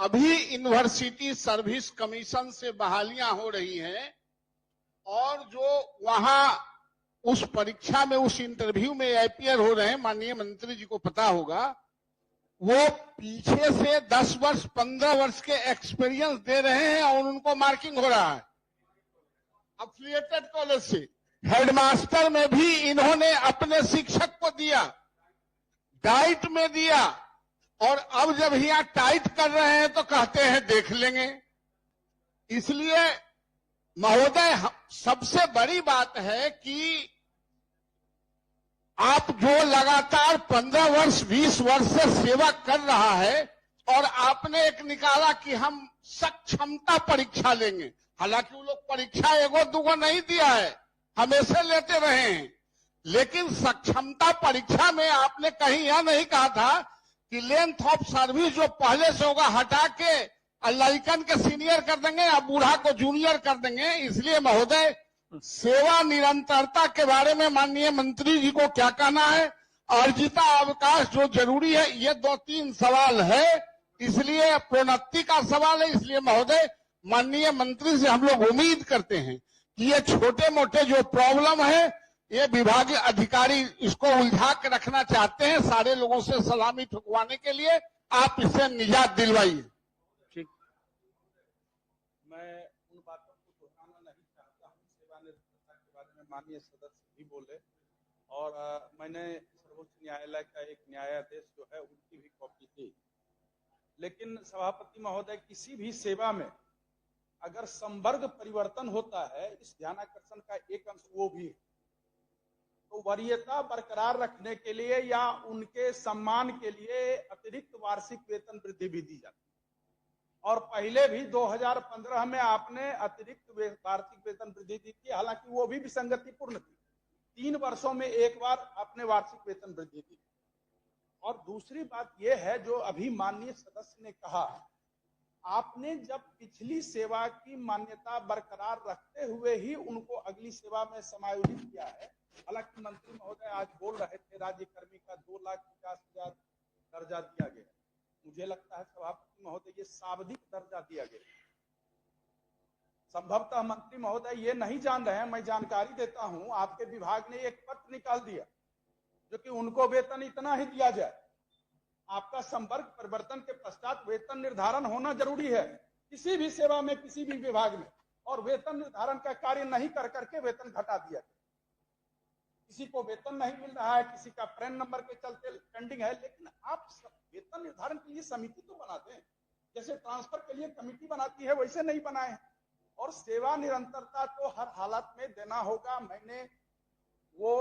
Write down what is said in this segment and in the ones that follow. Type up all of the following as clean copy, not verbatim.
अभी university service commission से बहालियां हो रही हैं और जो वहां उस परीक्षा में, उस इंटरव्यू में अपियर हो रहे हैं, माननीय मंत्री जी को पता होगा, वो पीछे से 10 वर्ष 15 वर्ष के एक्सपीरियंस दे रहे हैं और उनको मार्किंग हो रहा है एफिलिएटेड कॉलेज से। हेडमास्टर में भी इन्होंने अपने शिक्षक को दिया, डाइट में दिया, और अब जब यहां टाइट कर रहे हैं तो कहते हैं देख लेंगे। इसलिए महोदय, सबसे बड़ी बात है कि आप जो लगातार 15 वर्ष 20 वर्ष से सेवा कर रहा है और आपने एक निकाला कि हम सक्षमता परीक्षा लेंगे, हालांकि वो लोग परीक्षा एगो दूगो नहीं दिया है, हमेशा लेते रहे हैं, लेकिन सक्षमता परीक्षा में आपने कहीं यह नहीं कहा था कि लेंथ ऑफ सर्विस जो पहले से होगा हटा के लड़कन के सीनियर कर देंगे या बूढ़ा को जूनियर कर देंगे। इसलिए महोदय, सेवा निरंतरता के बारे में माननीय मंत्री जी को क्या कहना है? अर्जिता अवकाश जो जरूरी है, ये 2-3 सवाल है, इसलिए प्रोन्नति का सवाल है। इसलिए महोदय, माननीय मंत्री से हम लोग उम्मीद करते हैं कि ये छोटे मोटे जो प्रॉब्लम है, ये विभागीय अधिकारी इसको उलझा के रखना चाहते हैं सारे लोगों से सलामी ठुकवाने के लिए, आप इससे निजात दिलवाइए। ठीक, मैं उन बातों को दोहराना नहीं चाहता हूँ। सेवानिवृत्ता के बारे में माननीय सदस्य भी बोले और मैंने सर्वोच्च न्यायालय का एक न्यायाधीश जो है उनकी भी कॉपी थी, लेकिन सभापति महोदय, किसी भी सेवा में अगर संवर्ग परिवर्तन होता है, इस ध्यानाकर्षण का एक अंश वो भी है, तो वरीयता बरकरार रखने के लिए या उनके सम्मान के लिए अतिरिक्त वार्षिक वेतन वृद्धि भी दी जाती है। और पहले भी 2015 में आपने अतिरिक्त वार्षिक वेतन वृद्धि दी थी, हालांकि वो भी विसंगतिपूर्ण थी। 3 वर्षों में एक बार आपने वार्षिक वेतन वृद्धि दी। और दूसरी बात यह है, जो अभी माननीय सदस्य ने कहा, आपने जब पिछली सेवा की मान्यता बरकरार रखते हुए ही उनको अगली सेवा में समायोजित किया है। हालांकि मंत्री महोदय आज बोल रहे थे राज्य कर्मी का 2,50,000 दर्जा दिया गया, मुझे लगता है सभापति महोदय ये शाब्दिक दर्जा दिया गया। संभवतः मंत्री महोदय ये नहीं जान रहे हैं, मैं जानकारी देता हूं, आपके विभाग ने एक पत्र निकाल दिया जो कि उनको वेतन इतना ही दिया जाए। आपका संवर्ग परिवर्तन के पश्चात वेतन निर्धारण होना जरूरी है किसी भी सेवा में, किसी भी विभाग में, और वेतन निर्धारण का कार्य नहीं कर करके वेतन घटा दिया गया। किसी को वेतन नहीं मिल रहा है, किसी का पैन नंबर के चलते पेंडिंग है, लेकिन आप वेतन निर्धारण के लिए समिति तो बना दें, जैसे ट्रांसफर के लिए कमेटी बनाती है वैसे नहीं बनाए हैं। और सेवा निरंतरता तो हर हालत में देना होगा। मैंने वो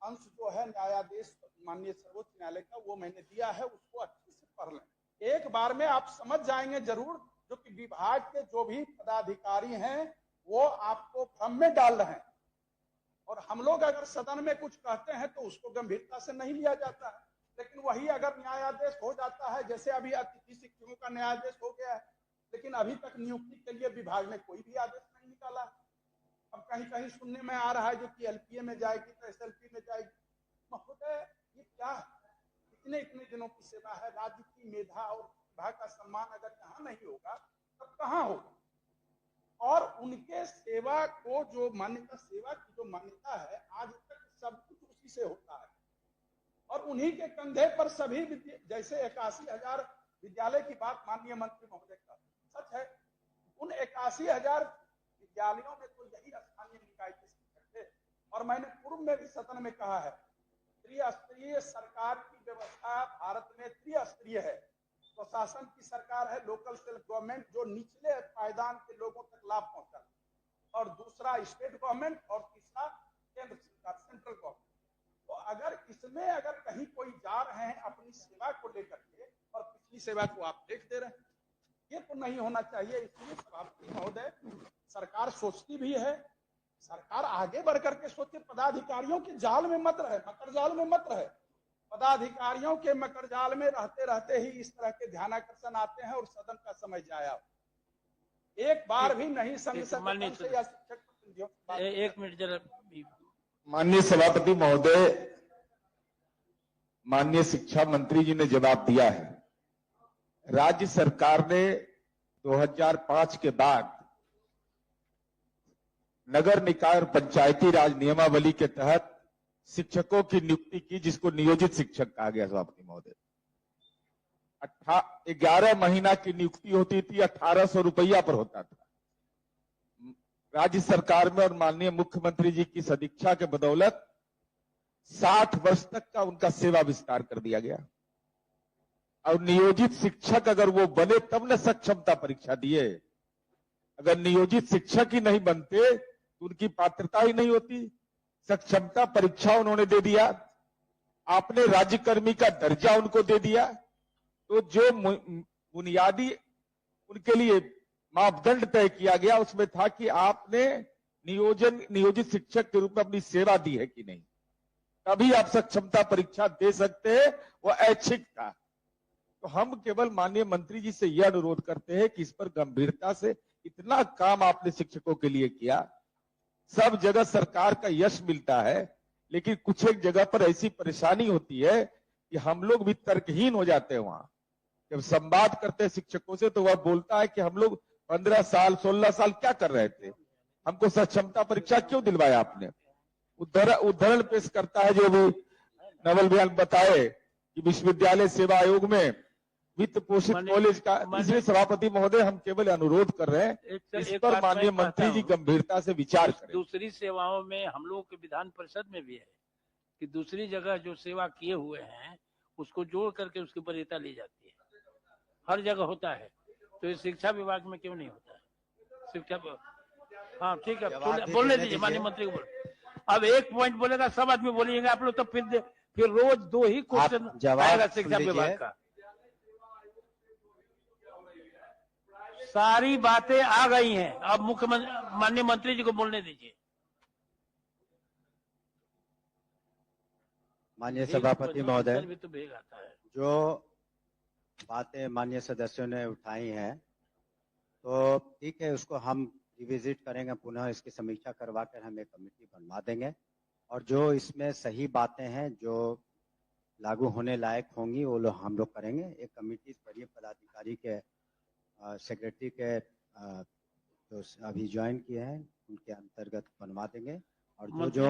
अंश जो है न्यायाधीश माननीय सर्वोच्च न्यायालय का, वो मैंने दिया है, उसको अच्छे से पढ़ लें। एक बार में आप समझ जाएंगे जरूर, जो कि विभाग के जो भी पदाधिकारी हैं वो आपको भ्रम में डाल रहे हैं। और हम लोग अगर सदन में कुछ कहते हैं तो उसको गंभीरता से नहीं लिया जाता है, लेकिन वही अगर न्यायाधीश हो जाता है, जैसे अभी अतिथि शिक्षकों का न्यायाधीश हो गया है, लेकिन अभी तक नियुक्ति के लिए विभाग ने कोई भी आदेश नहीं निकाला। अब कहीं कहीं सुनने में आ रहा है जो कि एलपीए में जाएगी तो एसएलपी में जाएगी। महोदय, ये क्या है? इतने दिनों की सेवा है, राज्य की मेधा और विभाग का सम्मान अगर यहाँ नहीं होगा तब कहाँ होगा? और उनके सेवा को जो मान्यता, सेवा की जो मान्यता है, आज तक सब कुछ उसी से होता है और उन्हीं के कंधे पर सभी, जैसे 81,000 विद्यालय की बात माननीय मंत्री महोदय का सच है, उन 81,000 विद्यालयों में तो यही स्थानीय निकाय के शिक्षक थे। और मैंने पूर्व में भी सदन में कहा है, त्रिस्तरीय सरकार की व्यवस्था भारत में त्रिस्तरीय है। प्रशासन की सरकार है, लोकल सेल्फ गवर्नमेंट, जो निचले पायदान के लोगों तक लाभ पहुंचा, और दूसरा स्टेट गवर्नमेंट, और तीसरा केंद्र सरकार, सेंट्रल गवर्नमेंट। तो अगर इसमें अगर कहीं कोई जा रहे हैं अपनी सेवा को लेकर के और पिछली सेवा को आप देख दे रहे हैं, ये तो नहीं होना चाहिए। इसलिए सभापति महोदय, सरकार सोचती भी है, सरकार आगे बढ़ करके सोचे, पदाधिकारियों के जाल में मत रहे, मकर जाल में मत रहे। पदाधिकारियों के मकर जाल में रहते रहते ही इस तरह के ध्यानाकर्षण आते हैं और सदन का समय जाया। एक बार भी नहीं संसद से या शिक्षक प्रतिनिधियों। एक मिनट जरा। माननीय सभापति महोदय, माननीय शिक्षा मंत्री जी ने जवाब दिया है। राज्य सरकार ने 2005 के बाद नगर निकाय और पंचायती राज नियमावली के तहत शिक्षकों की नियुक्ति की, जिसको नियोजित शिक्षक कहा गया सभापति महोदय। 11 महीना की नियुक्ति होती थी, 1800 रुपया पर होता था। राज्य सरकार में और माननीय मुख्यमंत्री जी की सदिच्छा के बदौलत 60 वर्ष तक का उनका सेवा विस्तार कर दिया गया। और नियोजित शिक्षक अगर वो बने तब न सक्षमता परीक्षा दिए। अगर नियोजित शिक्षक ही नहीं बनते तो उनकी पात्रता ही नहीं होती। सक्षमता परीक्षा उन्होंने दे दिया, आपने राज्यकर्मी का दर्जा उनको दे दिया। तो जो बुनियादी उनके लिए मापदंड तय किया गया उसमें था कि आपने नियोजित शिक्षक के रूप में अपनी सेवा दी है कि नहीं, तभी आप सक्षमता परीक्षा दे सकते हैं। वो ऐच्छिक था। तो हम केवल माननीय मंत्री जी से यह अनुरोध करते हैं कि इस पर गंभीरता से, इतना काम आपने शिक्षकों के लिए किया, सब जगह सरकार का यश मिलता है, लेकिन कुछ एक जगह पर ऐसी परेशानी होती है कि हम लोग भी तर्कहीन हो जाते हैं। वहां जब संवाद करते हैं शिक्षकों से तो वह बोलता है कि हम लोग 15 साल 16 साल क्या कर रहे थे, हमको सक्षमता परीक्षा क्यों दिलवाया आपने। उदाहरण पेश करता है जो भी नवल बयान बताए कि विश्वविद्यालय सेवा आयोग में वित्त पोषित कॉलेज का। इसलिए सभापति महोदय हम केवल अनुरोध कर रहे हैं इस पर माननीय मंत्री जी गंभीरता से विचार करें। दूसरी सेवाओं में हम लोगों के विधान परिषद में भी है कि दूसरी जगह जो सेवा किए हुए हैं उसको जोड़ करके उसकी वरीयता ली जाती है, हर जगह होता है। तो ये शिक्षा विभाग में क्यों नहीं होता है? शिक्षा, हाँ ठीक है, बोलने दीजिए माननीय मंत्री को। अब एक पॉइंट बोलेगा, सब आदमी बोलिएगा आप लोग, तो फिर रोज 2 ही क्वेश्चन आएगा शिक्षा विभाग का। सारी बातें आ गई हैं, अब मुख्यमंत्री माननीय मंत्री जी को बोलने दीजिए। माननीय सभापति महोदय, भी तो भेग आता है। जो बातें माननीय सदस्यों ने उठाई हैं तो ठीक है, उसको हम रिविजिट करेंगे, पुनः इसकी समीक्षा करवा कर हम एक कमेटी बनवा देंगे और जो इसमें सही बातें हैं जो लागू होने लायक होंगी वो लोग हम लोग करेंगे। एक कमेटी स्तरीय पदाधिकारी के सेक्रेटरी के जो अभी ज्वाइन किए हैं उनके अंतर्गत बनवा देंगे और जो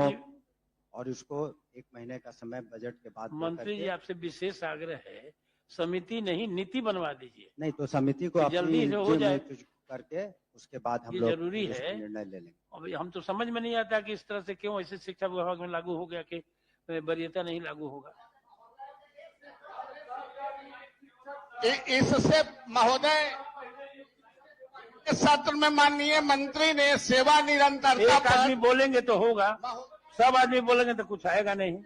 और उसको 1 महीने का समय बजट के बाद। मंत्री जी आपसे विशेष आग्रह है, समिति नहीं नीति बनवा दीजिए। नहीं तो समिति को जल्दी हो जाए करके उसके बाद हम लोग जरूरी है, निर्णय ले लेंगे। अभी हम तो समझ में नहीं आता कि इस तरह से क्यों ऐसे शिक्षा विभाग में लागू हो गया कि वरीयता नहीं लागू होगा। इससे महोदय सत्र में माननीय मंत्री ने सेवा निरंतरता एक आदमी बोलेंगे तो होगा, सब आदमी बोलेंगे तो कुछ आएगा नहीं।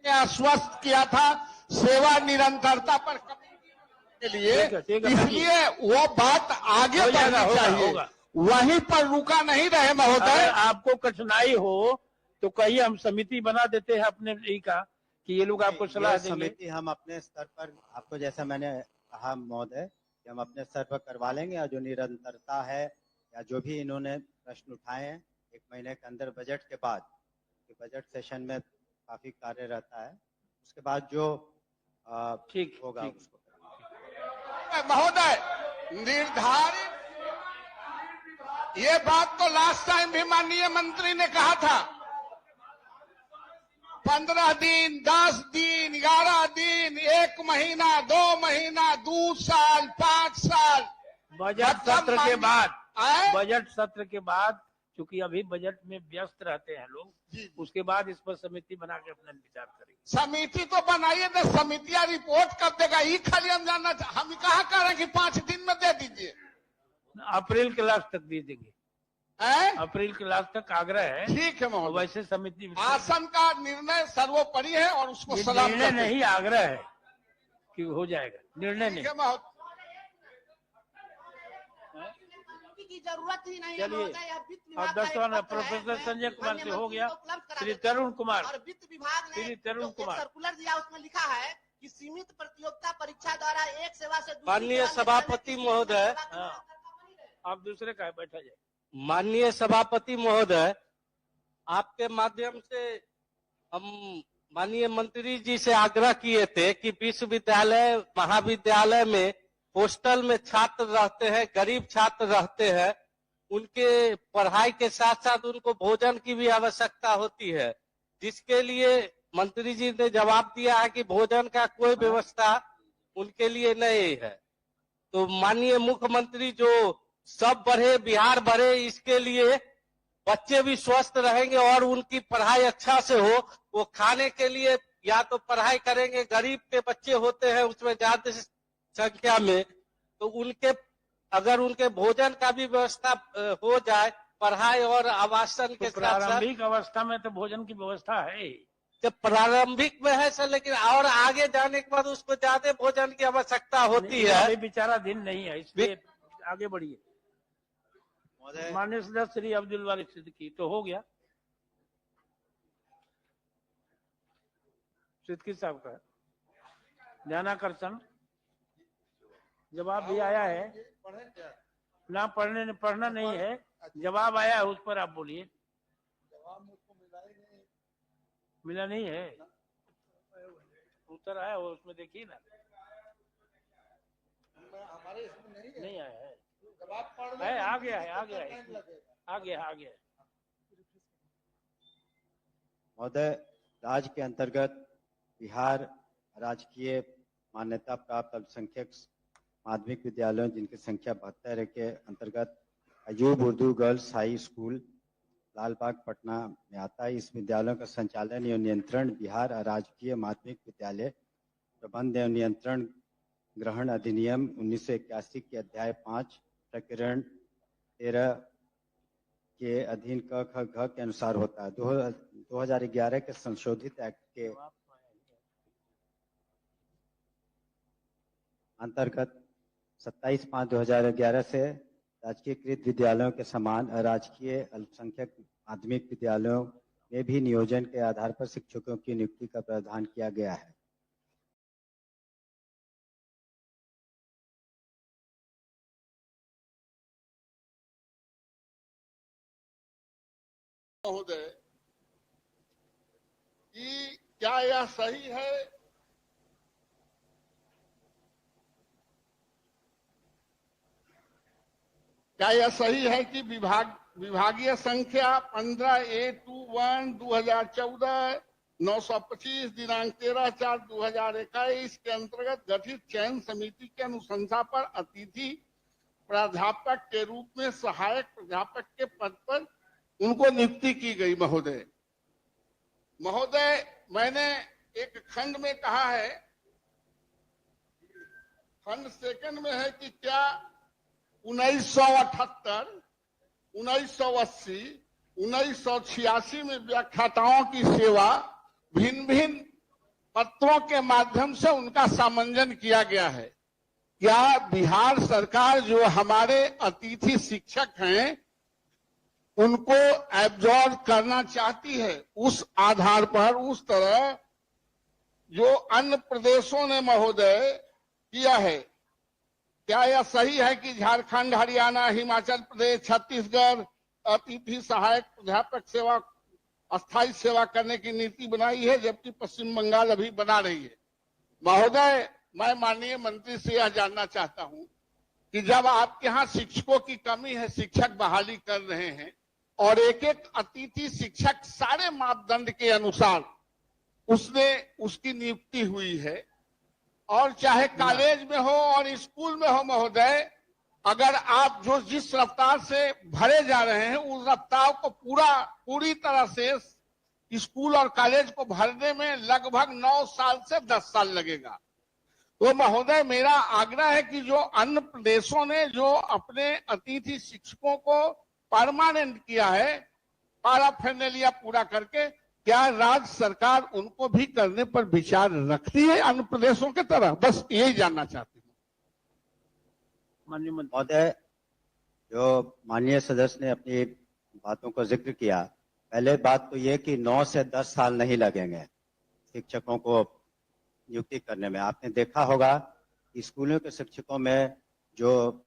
आश्वस्त किया था सेवा निरंतरता पर के लिए, इसलिए वो बात आगे बढ़नी चाहिए, वहीं पर रुका नहीं रहे महोदय। आपको कठिनाई हो तो कहिए, हम समिति बना देते हैं अपने ही का कि ये लोग आपको सलाह देंगे। समिति हम अपने स्तर पर, आपको जैसा मैंने कहा महोदय कि हम अपने स्तर पर करवा लेंगे और जो निरंतरता है या जो भी इन्होंने प्रश्न उठाए हैं 1 महीने के अंदर बजट के बाद, बजट सेशन में काफी कार्य रहता है, उसके बाद जो ठीक होगा उसको महोदय निर्धारित। ये बात तो लास्ट टाइम भी माननीय मंत्री ने कहा था, 15 दिन 10 दिन 11 दिन 1 महीना 2 महीना 2 साल 5 साल बजट सत्र के बाद, बजट सत्र के बाद, क्योंकि अभी बजट में व्यस्त रहते हैं लोग, उसके बाद इस पर समिति बना के अपना विचार करेंगे। समिति तो बनाइए ना, समितियां रिपोर्ट कब देगा ये खाली हम जानना। हम कहा कह रहे हैं कि 5 दिन में दे दीजिए, अप्रैल के लास्ट तक दे देंगे। अप्रैल के लास्ट तक आग्रह है। ठीक है महोदय, वैसे समिति आसन का निर्णय सर्वोपरि है और उसको सलाम निर्णय नहीं, आग्रह है कि हो जाएगा, निर्णय नहीं की जरूरत ही नहीं। चलिए अब 10 प्रोफेसर संजय कुमार से हो गया। श्री तरुण कुमार, और वित्त विभाग ने श्री तरुण कुमार सर्कुलर दिया, उसमें लिखा है कि सीमित प्रतियोगिता परीक्षा द्वारा एक सेवा से माननीय सभापति महोदय, आप दूसरे का बैठा जाए। माननीय सभापति महोदय, आपके माध्यम से हम माननीय मंत्री जी से आग्रह किए थे कि विश्वविद्यालय महाविद्यालय में हॉस्टल में छात्र रहते हैं, गरीब छात्र रहते हैं, उनके पढ़ाई के साथ साथ उनको भोजन की भी आवश्यकता होती है, जिसके लिए मंत्री जी ने जवाब दिया है कि भोजन का कोई व्यवस्था उनके लिए नहीं है। तो माननीय मुख्यमंत्री जो सब बढ़े बिहार बढ़े, इसके लिए बच्चे भी स्वस्थ रहेंगे और उनकी पढ़ाई अच्छा से हो, वो खाने के लिए या तो पढ़ाई करेंगे, गरीब के बच्चे होते हैं उसमें ज्यादा संख्या में, तो उनके अगर उनके भोजन का भी व्यवस्था हो जाए, पढ़ाई और आवासन के तो साथ साथ, प्रारंभिक अवस्था में तो भोजन की व्यवस्था है। जब प्रारंभिक में है सर, लेकिन और आगे जाने के बाद उसको ज्यादा भोजन की आवश्यकता होती है। अभी बेचारा दिन नहीं है, इसलिए आगे बढ़िए। माननीय सदस्य श्री अब्दुल वारिस सिद्दीकी, तो हो गया सिद्दीकी साहब का ध्यानाकर्षण जवाब भी आया है ना, पढ़ना नहीं है, जवाब आया है, उस पर आप बोलिए। मिला नहीं है, उत्तर आया वो, उसमें देखिए ना, हमारे इसमें नहीं आया है, है, आ गया है, आ गया है, आ गया। महोदय, राज्य के अंतर्गत बिहार राजकीय मान्यता प्राप्त अल्पसंख्यक माध्यमिक विद्यालयों जिनकी संख्या 72 के अंतर्गत Ayub Urdu girls high school Lalbagh Patna में आता है। इस विद्यालयों का संचालन एवं नियंत्रण बिहार राजकीय माध्यमिक विद्यालय प्रबंध एवं नियंत्रण ग्रहण अधिनियम 1981 के अध्याय 5 प्रकरण 13 के अधीन क ख घ के अनुसार होता है। 2011 के संशोधित एक्ट के अंतर्गत 27/5/2011 से राजकीयकृत विद्यालयों के समान अराजकीय अल्पसंख्यक माध्यमिक विद्यालयों में भी नियोजन के आधार पर शिक्षकों की नियुक्ति का प्रावधान किया गया है। महोदय, कि क्या यह सही है कि विभागीय संख्या 15A21/2014 925 दिनांक 13/4/2021 के अंतर्गत गठित चयन समिति के अनुशंसा पर अतिथि प्राध्यापक के रूप में सहायक प्राध्यापक के पद पर उनको नियुक्ति की गई। महोदय, मैंने एक खंड में कहा है, खंड सेकंड में है कि क्या 1978, 1980, 1986 में व्याख्याताओं की सेवा भिन्न भिन्न पत्रों के माध्यम से उनका सामंजन किया गया है। क्या बिहार सरकार जो हमारे अतिथि शिक्षक हैं उनको एब्जॉर्ब करना चाहती है, उस आधार पर उस तरह जो अन्य प्रदेशों ने महोदय किया है? क्या यह सही है कि झारखंड, हरियाणा, हिमाचल प्रदेश, छत्तीसगढ़ अतिथि सहायक प्राध्यापक सेवा अस्थायी सेवा करने की नीति बनाई है, जबकि पश्चिम बंगाल अभी बना रही है? महोदय, मैं माननीय मंत्री से यह जानना चाहता हूं कि जब आपके यहाँ शिक्षकों की कमी है, शिक्षक बहाली कर रहे हैं और एक एक अतिथि शिक्षक सारे मापदंड के अनुसार उसकी नियुक्ति हुई है, और चाहे कॉलेज में हो और स्कूल में हो महोदय, अगर आप जिस रफ्तार से भरे जा रहे हैं उस रफ्तार को पूरी तरह से स्कूल और कॉलेज को भरने में लगभग 9 साल से 10 साल लगेगा। तो महोदय, मेरा आग्रह है कि जो अन्य प्रदेशों ने जो अपने अतिथि शिक्षकों को परमानेंट किया है, पैराफर्नेलिया पूरा करके, क्या राज्य सरकार उनको भी करने पर विचार रखती है अन्य प्रदेशों की तरह? बस यही जानना चाहती हूँ। महोदय, जो माननीय सदस्य ने अपनी बातों को जिक्र किया, पहले बात तो ये कि 9 से 10 साल नहीं लगेंगे शिक्षकों को नियुक्ति करने में। आपने देखा होगा कि स्कूलों के शिक्षकों में जो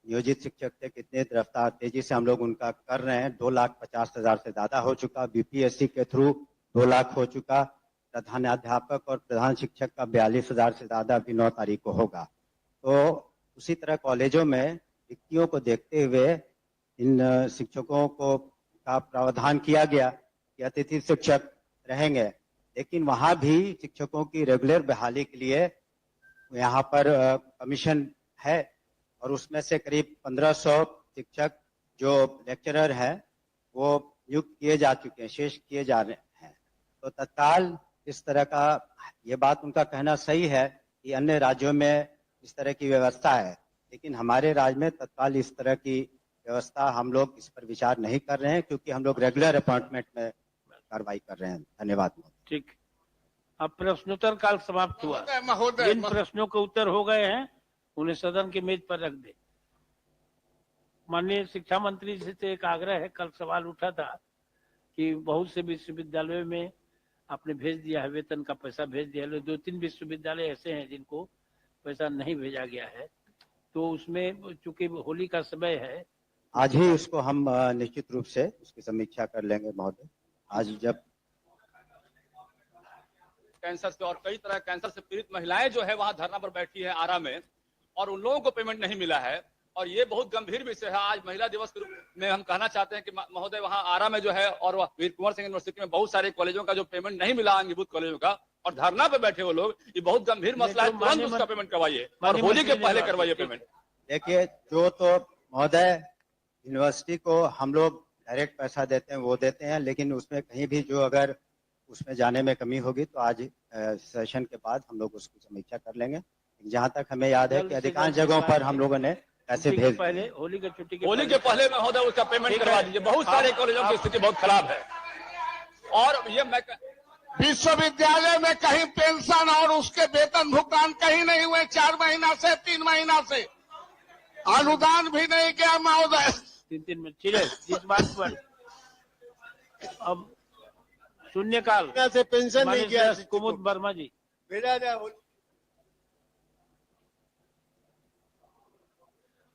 नियोजित शिक्षक थे, कितने रफ्तार तेजी से हम लोग उनका कर रहे हैं। 2,50,000 से ज्यादा हो चुका, बीपीएससी के थ्रू 2 लाख हो चुका, प्रधानाध्यापक और प्रधान शिक्षक का 42,000 से ज्यादा अभी 9 तारीख को होगा। तो उसी तरह कॉलेजों में रिक्तियों को देखते हुए इन शिक्षकों को का प्रावधान किया गया कि अतिथि शिक्षक रहेंगे, लेकिन वहां भी शिक्षकों की रेगुलर बहाली के लिए यहाँ पर कमीशन है और उसमें से करीब 1500 शिक्षक जो लेक्चरर हैं वो नियुक्त किए जा चुके हैं, शेष किए जा रहे हैं। तो तत्काल इस तरह का, ये बात उनका कहना सही है कि अन्य राज्यों में इस तरह की व्यवस्था है, लेकिन हमारे राज्य में तत्काल इस तरह की व्यवस्था हम लोग इस पर विचार नहीं कर रहे हैं, क्योंकि हम लोग रेगुलर अपॉइंटमेंट में कार्रवाई कर रहे हैं। धन्यवाद। ठीक, अब प्रश्नोत्तर काल समाप्त हुआ। महोदय जिन प्रश्नों के उत्तर हो गए हैं उन्हें सदन की मेज पर रख दे। माननीय शिक्षा मंत्री जी से एक आग्रह है, कल सवाल उठा था कि बहुत से विश्वविद्यालयों में आपने भेज दिया है, वेतन का पैसा भेज दिया है, 2-3 विश्वविद्यालय ऐसे हैं जिनको पैसा नहीं भेजा गया है। तो उसमें चूंकि होली का समय है, आज ही उसको हम निश्चित रूप से उसकी समीक्षा कर लेंगे महोदय। आज जब कैंसर से और कई तरह कैंसर से पीड़ित महिलाएं जो है वहां धरना पर बैठी है आरा में, और उन लोगों को पेमेंट नहीं मिला है, और ये बहुत गंभीर विषय है। आज महिला दिवस के रूप में हम कहना चाहते हैं कि महोदय वहां आरा में जो है और वीर कुंवर सिंह यूनिवर्सिटी में बहुत सारे कॉलेजों का जो पेमेंट नहीं मिला, अंगीभूत कॉलेजों का, और धरना पे बैठे वो लोग, ये बहुत गंभीर मसला है। तुरंत उसका पेमेंट करवाइए और होली के पहले करवाइए पेमेंट। देखिए, जो तो महोदय यूनिवर्सिटी को हम लोग डायरेक्ट पैसा देते हैं वो देते हैं, लेकिन उसमें कहीं भी जो अगर उसमें जाने में कमी होगी तो आज सेशन के बाद हम लोग उसकी समीक्षा कर लेंगे। जहां तक हमें याद है कि अधिकांश जगहों पर हम लोगों ने पैसे भेज पहले होली के छुट्टी के होली के पहले महोदय उसका पेमेंट करवा दीजिए। बहुत सारे कॉलेजों की स्थिति बहुत खराब है, और ये मैं विश्वविद्यालय में कहीं पेंशन और उसके वेतन भुगतान कहीं नहीं हुए। 4 महीना से 3 महीना से अनुदान भी नहीं गया महोदय। 3 मिनट ठीक है। इस बात पर अब शून्यकाल से पेंशन नहीं किया। कुमुद वर्मा जी,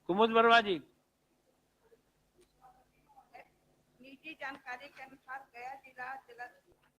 कुमुद वर्मा जी। निजी जानकारी के अनुसार गया जिला